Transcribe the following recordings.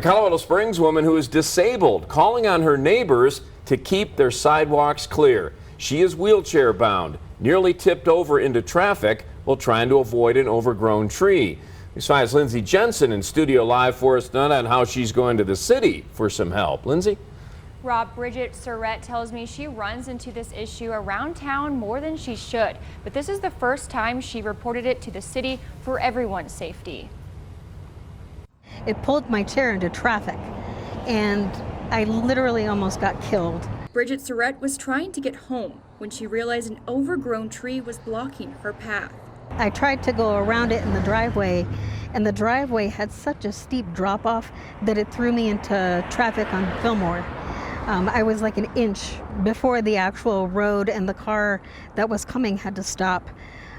Colorado Springs woman who is disabled calling on her neighbors to keep their sidewalks clear. She is wheelchair bound, nearly tipped over into traffic while trying to avoid an overgrown tree. Besides, Lindsey Jensen in studio live for us tonight on how she's going to the city for some help. Lindsey? Rob, Bridget Surratt tells me she runs into this issue around town more than she should, but this is the first time she reported it to the city for everyone's safety. It pulled my chair into traffic, and I literally almost got killed. Bridget Surratt was trying to get home when she realized an overgrown tree was blocking her path. I tried to go around it in the driveway, and the driveway had such a steep drop-off that it threw me into traffic on Fillmore. I was like an inch before the actual road, and the car that was coming had to stop.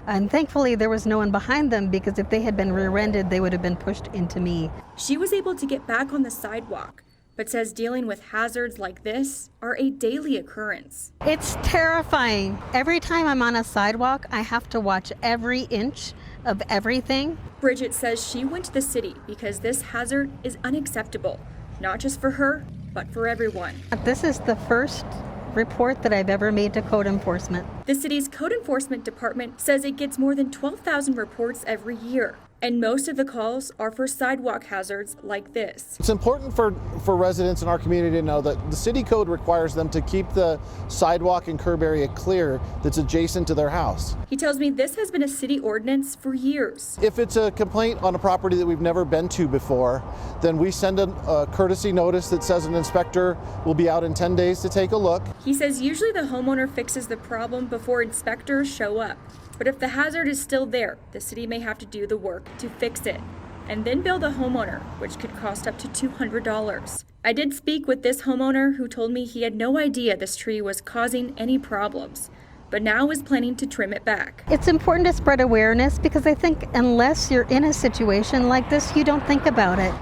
And thankfully there was no one behind them, because if they had been rear-ended, they would have been pushed into me. She was able to get back on the sidewalk, but says dealing with hazards like this are a daily occurrence. It's terrifying. Every time I'm on a sidewalk, I have to watch every inch of everything. Bridget says she went to the city because this hazard is unacceptable, not just for her, but for everyone. This is the first report that I've ever made to code enforcement. The city's code enforcement department says it gets more than 12,000 reports every year, and most of the calls are for sidewalk hazards like this. It's important for residents in our community to know that the city code requires them to keep the sidewalk and curb area clear that's adjacent to their house. He tells me this has been a city ordinance for years. If it's a complaint on a property that we've never been to before, then we send a courtesy notice that says an inspector will be out in 10 days to take a look. He says usually the homeowner fixes the problem before inspectors show up. But if the hazard is still there, the city may have to do the work to fix it and then bill the homeowner, which could cost up to $200. I did speak with this homeowner who told me he had no idea this tree was causing any problems, but now is planning to trim it back. It's important to spread awareness, because I think unless you're in a situation like this, you don't think about it.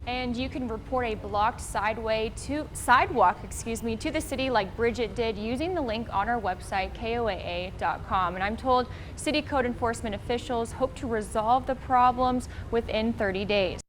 And you can report a blocked sidewalk to the city like Bridget did using the link on our website, KOAA.com. And I'm told city code enforcement officials hope to resolve the problems within 30 days.